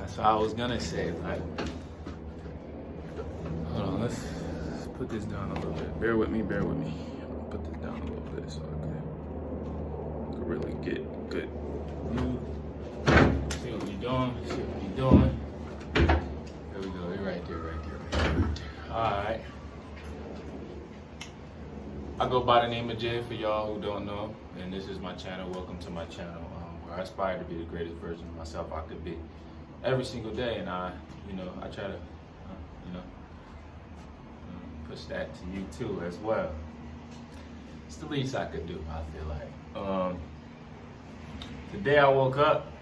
That's what I was gonna say. Like, hold on, let's put this down a little bit. Bear with me, bear with me. I'll put this down a little bit so I can really get good view. See what we doing, see what we doing. There we go, you're right there, right there, right there. Alright. I go by the name of Jay for y'all who don't know, and this is my channel. Welcome to my channel, where I aspire to be the greatest version of myself I could be every single day, and I try to, push that to you too as well. It's the least I could do, I feel like. Today I woke up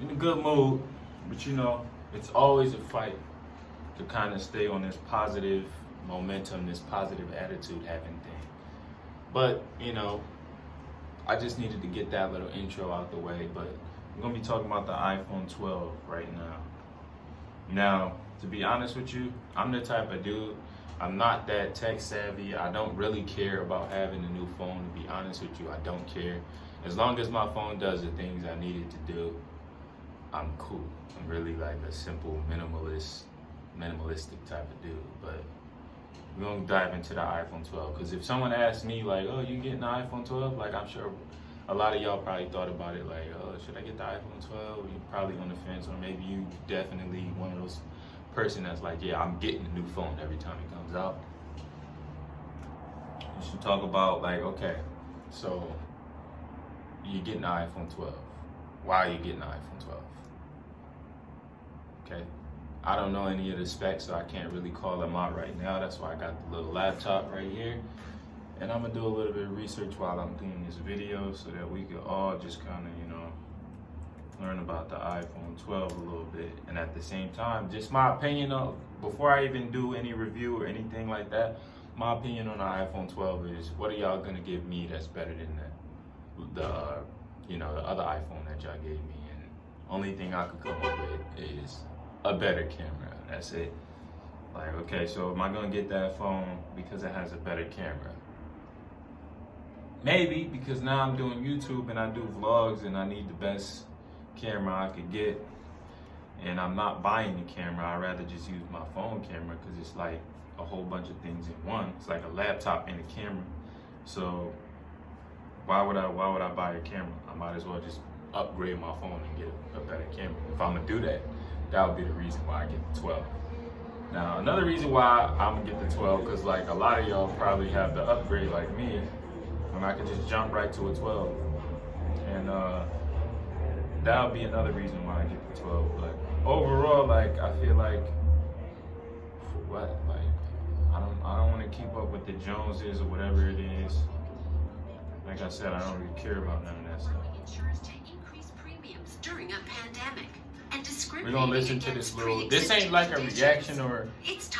in a good mood, but it's always a fight to kind of stay on this positive momentum, this positive attitude having thing. But, I just needed to get that little intro out the way, but I'm gonna be talking about the iPhone 12 right now. Now, to be honest with you, I'm the type of dude, I'm not that tech savvy. I don't really care about having a new phone, to be honest with you. I don't care. As long as my phone does the things I need it to do, I'm cool. I'm really like a simple minimalistic type of dude. But we're gonna dive into the iPhone 12, because if someone asks me like, oh, you getting the iPhone 12? Like, I'm sure a lot of y'all probably thought about it like, oh, should I get the iPhone 12? You're probably on the fence, or maybe you definitely one of those person that's like, yeah, I'm getting a new phone every time it comes out. You should talk about like, okay, so you're getting the iPhone 12. Why are you getting the iPhone 12? Okay. I don't know any of the specs, so I can't really call them out right now. That's why I got the little laptop right here. And I'm gonna do a little bit of research while I'm doing this video so that we can all just kind of, learn about the iPhone 12 a little bit. And at the same time, just my opinion of, before I even do any review or anything like that, my opinion on the iPhone 12 is, what are y'all gonna give me that's better than the other iPhone that y'all gave me? And only thing I could come up with is a better camera. That's it. Like, okay, so am I gonna get that phone because it has a better camera? Maybe, because now I'm doing YouTube and I do vlogs and I need the best camera I could get, and I'm not buying the camera. I'd rather just use my phone camera because it's like a whole bunch of things in one. It's like a laptop and a camera. So why would I buy a camera? I might as well just upgrade my phone and get a better camera. If I'm gonna do that, that would be the reason why I get the 12. Now, another reason why I'm gonna get the 12, because like a lot of y'all probably have the upgrade like me, and I can just jump right to a 12. And that would be another reason why I get the 12. But overall, like, I feel like, for what? Like, I don't want to keep up with the Joneses or whatever it is. Like I said, I don't really care about none of that stuff. Insurers to increase premiums during a pandemic. We're gonna listen to this little, this ain't like a reaction or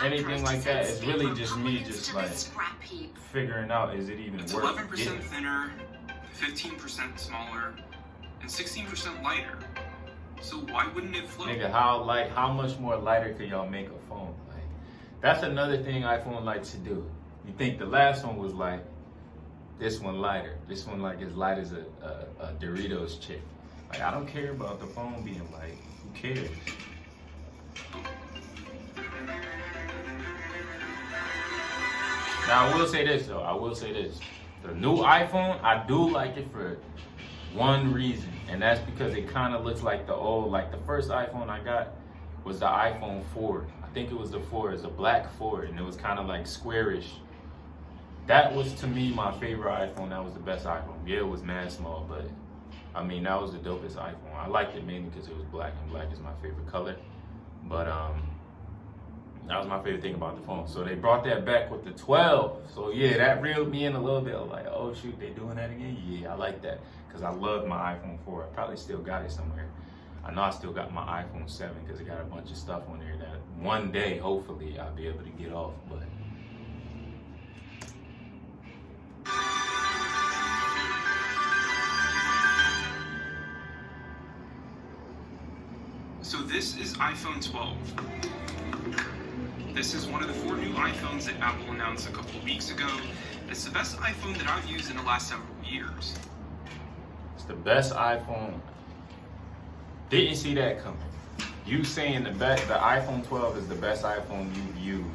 anything like that. It's really just me just like figuring out, is it even worth it? It's 11% thinner, 15% smaller, and 16% lighter. So why wouldn't it float? Nigga, how much more lighter could y'all make a phone? Like, that's another thing iPhone likes to do. You think the last one was like, this one lighter. This one like as light as a Doritos chip. Like, I don't care about the phone being light. Who cares? Now, I will say this though. I will say this. The new iPhone, I do like it for one reason, and that's because it kind of looks like the old, like the first iPhone I got was the iPhone 4. I think it was the 4. It's a black 4, and it was kind of like squarish. That was, to me, my favorite iPhone. That was the best iPhone. Yeah, it was mad small, but I mean, that was the dopest iPhone. I liked it mainly because it was black, and black is my favorite color. But that was my favorite thing about the phone. So they brought that back with the 12. So yeah, that reeled me in a little bit. I was like, oh shoot, they doing that again? Yeah, I like that, because I love my iPhone 4. I probably still got it somewhere. I know I still got my iPhone 7 because it got a bunch of stuff on there that one day, hopefully, I'll be able to get off. But so this is iPhone 12. This is one of the 4 new iPhones that Apple announced a couple of weeks ago. It's the best iPhone that I've used in the last several years. It's the best iPhone Didn't see that coming. You saying the iPhone 12 is the best iPhone you've used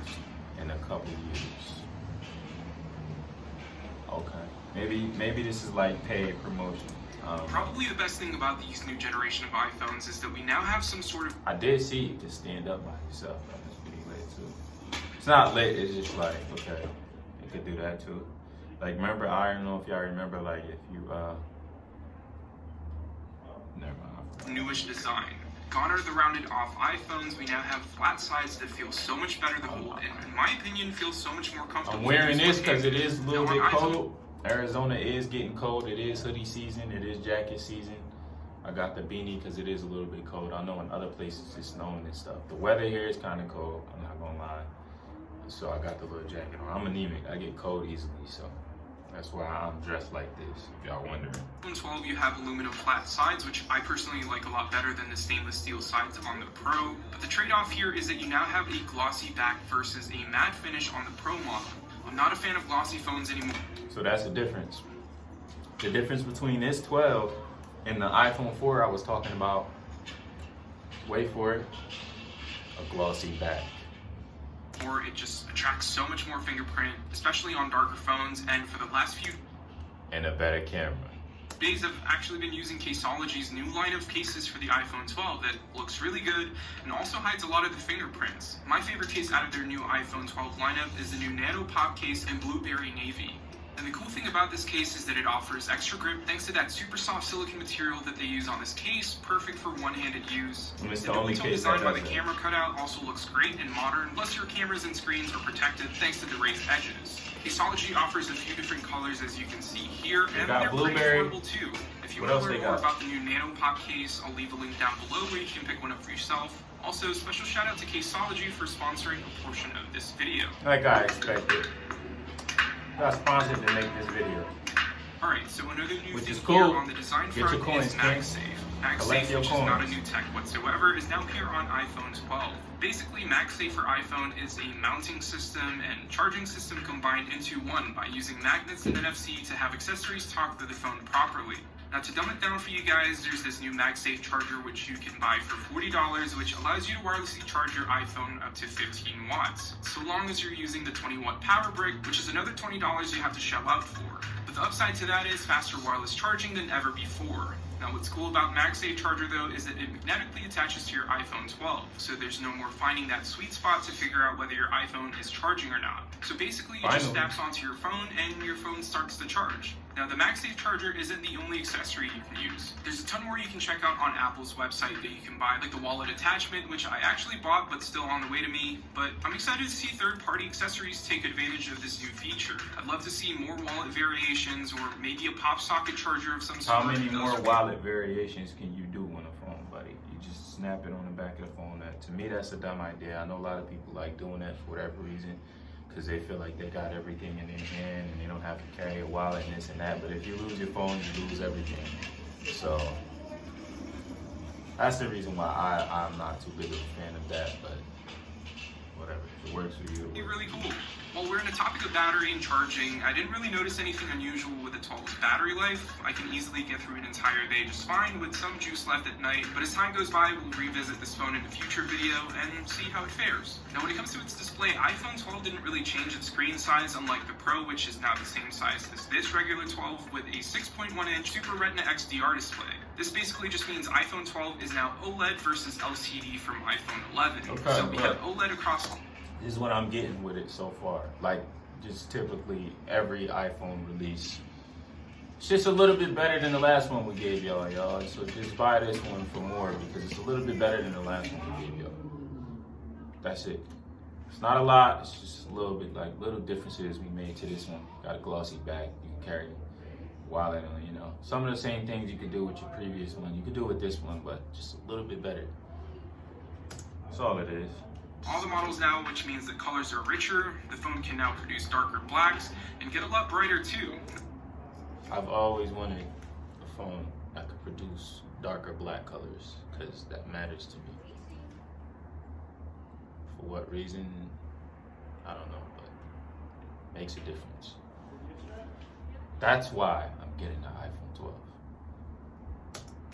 in a couple years. Okay. Maybe this is like paid promotion. Probably the best thing about these new generation of iPhones is that we now have some sort of... I did see you just stand up by yourself. That's pretty lit too. It's not lit, it's just like, okay, you could do that too. Like, remember, I don't know if y'all remember, like, if you, never mind. Newish design. Gone are the rounded off iPhones. We now have flat sides that feel so much better to hold, and in my opinion, feel so much more comfortable. I'm wearing this because it is a little bit cold. Arizona is getting cold. It is hoodie season. It is jacket season. I got the beanie because it is a little bit cold. I know in other places it's snowing and stuff. The weather here is kind of cold. I'm not gonna lie. So I got the little jacket on. I'm anemic. I get cold easily, so that's why I'm dressed like this, if y'all wondering. iPhone 12, you have aluminum flat sides, which I personally like a lot better than the stainless steel sides on the Pro. But the trade-off here is that you now have a glossy back versus a matte finish on the Pro model. I'm not a fan of glossy phones anymore. So that's the difference. The difference between this 12 and the iPhone 4 I was talking about, wait for it, a glossy back. Or it just attracts so much more fingerprint, especially on darker phones, and for the last few And a better camera. days I've actually been using Caseology's new line of cases for the iPhone 12 that looks really good and also hides a lot of the fingerprints. My favorite case out of their new iPhone 12 lineup is the new Nano Pop case in Blueberry Navy. And the cool thing about this case is that it offers extra grip thanks to that super soft silicone material that they use on this case, perfect for one-handed use. And it's The the only dual-tone case design that by the has it. camera cutout also looks great and modern, plus your cameras and screens are protected thanks to the raised edges. Caseology offers a few different colors as you can see here, and got they're pretty blueberry. affordable too. If you What want else to they learn more got? about the new Nano Pop case, I'll leave a link down below where you can pick one up for yourself. Also, special shout out to Caseology for sponsoring a portion of this video. Like I expected. Got sponsored to make this video. Alright, so another new Which thing is here cool. on the design Get your front coins, is King. MagSafe. Collect MagSafe, your which is not a coins. new tech whatsoever, is now here on iPhone 12. Basically, MagSafe for iPhone is a mounting system and charging system combined into one by using magnets and NFC to have accessories talk to the phone properly. Now, to dumb it down for you guys, there's this new MagSafe charger which you can buy for $40, which allows you to wirelessly charge your iPhone up to 15 watts, so long as you're using the 20-watt power brick, which is another $20 you have to shell out for. But the upside to that is faster wireless charging than ever before. Now, what's cool about MagSafe charger though is that it magnetically attaches to your iPhone 12, so there's no more finding that sweet spot to figure out whether your iPhone is charging or not. So basically, it just snaps onto your phone and your phone starts to charge. Now, the MagSafe charger isn't the only accessory you can use. There's a ton more you can check out on Apple's website that you can buy, like the wallet attachment, which I actually bought but still on the way to me. But I'm excited to see third-party accessories take advantage of this new feature. I'd love to see more wallet variations or maybe a pop socket charger of some sort. How many more wallet variations can you do on a phone, buddy? You just snap it on the back of the phone. That, to me, that's a dumb idea. I know a lot of people like doing that for whatever reason, because they feel like they got everything in their hand and they don't have to carry a wallet and this and that. But if you lose your phone, you lose everything. So that's the reason why I'm not too big of a fan of that. But whatever, if it works for you. Be really cool. While we're in the topic of battery and charging, I didn't really notice anything unusual with the 12's battery life. I can easily get through an entire day just fine with some juice left at night, but as time goes by, we'll revisit this phone in a future video and see how it fares. Now, when it comes to its display, iPhone 12 didn't really change its screen size, unlike the Pro, which is now the same size as this regular 12 with a 6.1-inch Super Retina XDR display. This basically just means iPhone 12 is now OLED versus LCD from iPhone 11. Okay, so we have OLED across. This is what I'm getting with it so far. Like, just typically every iPhone release, it's just a little bit better than the last one we gave y'all. So just buy this one for more because it's a little bit better than the last one we gave y'all. That's it. It's not a lot. It's just a little bit, like little differences we made to this one. Got a glossy back. You can carry a wallet on, you know. Some of the same things you could do with your previous one. You could do with this one, but just a little bit better. That's all it is. All the models now, which means that colors are richer, the phone can now produce darker blacks, and get a lot brighter too. I've always wanted a phone that could produce darker black colors, because that matters to me. For what reason, I don't know, but it makes a difference. That's why I'm getting the iPhone 12.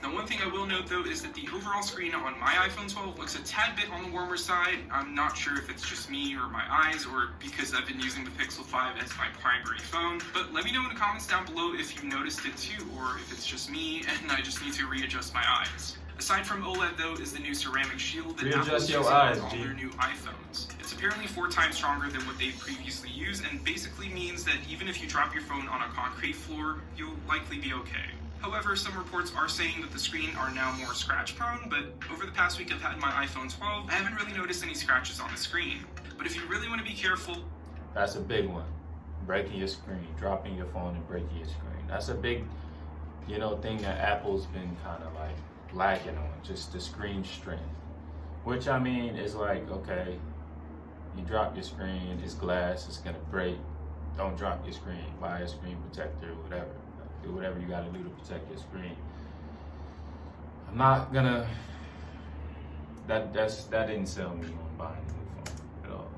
Now, one thing I will note though is that the overall screen on my iPhone 12 looks a tad bit on the warmer side. I'm not sure if it's just me or my eyes or because I've been using the Pixel 5 as my primary phone, but let me know in the comments down below if you noticed it too or if it's just me and I just need to readjust my eyes. Aside from OLED though is the new ceramic shield that Apple's using on all their new iPhones. It's apparently 4 times stronger than what they've previously used and basically means that even if you drop your phone on a concrete floor, you'll likely be okay. However, some reports are saying that the screen are now more scratch prone, but over the past week I've had my iPhone 12, I haven't really noticed any scratches on the screen. But if you really want to be careful... That's a big one. Breaking your screen, dropping your phone and breaking your screen. That's a big, thing that Apple's been kind of like lacking on, just the screen strength. Which I mean is like, okay, you drop your screen, it's glass, it's gonna break. Don't drop your screen, buy a screen protector, whatever. Do whatever you gotta do to protect your screen. I'm not gonna, that didn't sell me on buying a new phone at all.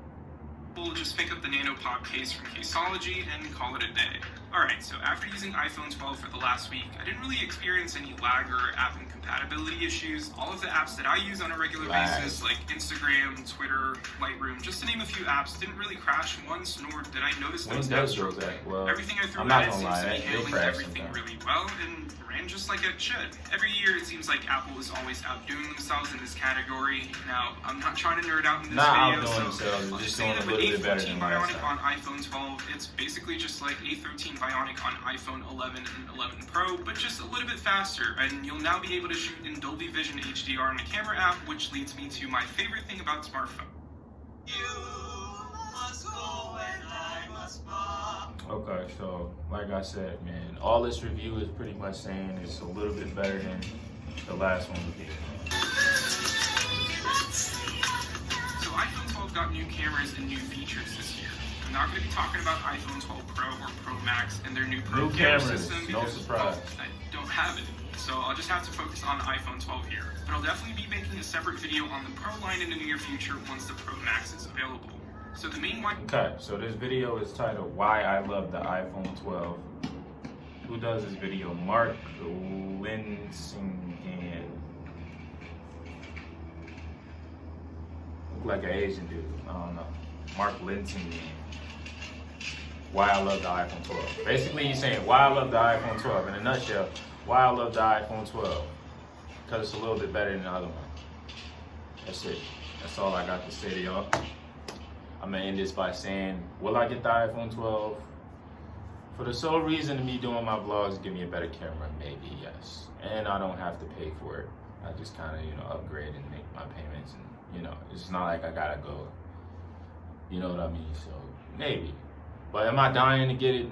We'll just pick up the Nano Pop case from Caseology and call it a day. Alright, so after using iPhone 12 for the last week, I didn't really experience any lag or app incompatibility issues. All of the apps that I use on a regular basis, like Instagram, Twitter, Lightroom, just to name a few apps, didn't really crash once, nor did I notice those apps struggling. Well, everything I threw at it seems to be handling everything really well, and ran just like it should. Every year it seems like Apple is always outdoing themselves in this category. Now, I'm not trying to nerd out in this video, so I'll just say that with A14 Bionic on iPhone 12, it's basically just like A13 Bionic on iPhone 11 and 11 Pro, but just a little bit faster, and you'll now be able to shoot in Dolby Vision HDR in the camera app, which leads me to my favorite thing about smartphone. Okay, so like I said, man, all this review is pretty much saying it's a little bit better than the last one we did. So iPhone 12 got new cameras and new features this year. I'm not going to be talking about iPhone 12 Pro or Pro Max and their new Pro camera system because, no surprise. I don't have it. So I'll just have to focus on the iPhone 12 here. But I'll definitely be making a separate video on the Pro line in the near future once the Pro Max is available. So the main one... Okay, so this video is titled Why I Love the iPhone 12. Who does this video? Mark Linsingham. Look like an Asian dude. I don't know. Mark Linsingham. Why I love the iPhone 12. Basically, he's saying why I love the iPhone 12. In a nutshell, why I love the iPhone 12. Because it's a little bit better than the other one. That's it. That's all I got to say to y'all. I'm gonna end this by saying, will I get the iPhone 12? For the sole reason of me doing my vlogs, give me a better camera, maybe, yes. And I don't have to pay for it. I just kind of, upgrade and make my payments. And, it's not like I gotta go, you know what I mean? So, maybe. But am I dying to get it?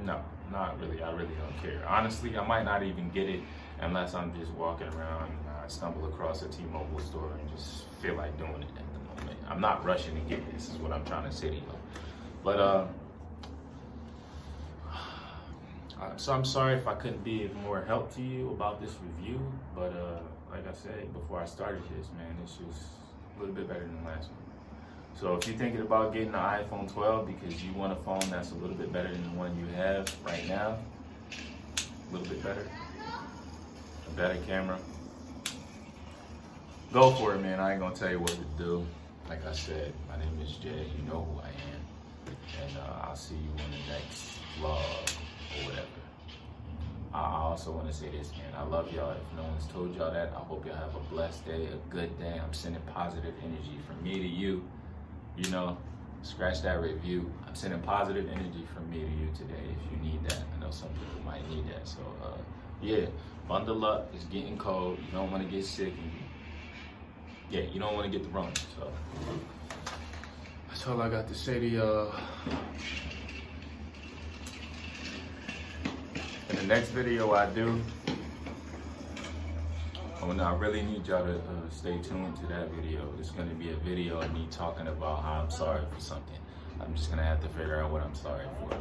No, not really. I really don't care. Honestly, I might not even get it unless I'm just walking around and I stumble across a T-Mobile store and just feel like doing it at the moment. I'm not rushing to get this, is what I'm trying to say to you. But, so I'm sorry if I couldn't be of more help to you about this review. But, like I said before I started this, man, it's just a little bit better than the last one. So if you're thinking about getting the iPhone 12 because you want a phone that's a little bit better than the one you have right now, a little bit better, a better camera, go for it, man. I ain't gonna tell you what to do. Like I said, my name is Jay. You know who I am. And I'll see you in the next vlog or whatever. I also want to say this, man. I love y'all. If no one's told y'all that, I hope y'all have a blessed day, a good day. I'm sending positive energy from me to you. Scratch that review. I'm sending positive energy from me to you today if you need that. I know some people might need that. So, yeah, bundle up. It's getting cold. You don't want to get sick. And, you don't want to get the run. So, that's all I got to say to y'all. In the next video I do, I really need y'all to stay tuned to that video. It's going to be a video of me talking about how I'm sorry for something. I'm just going to have to figure out what I'm sorry for.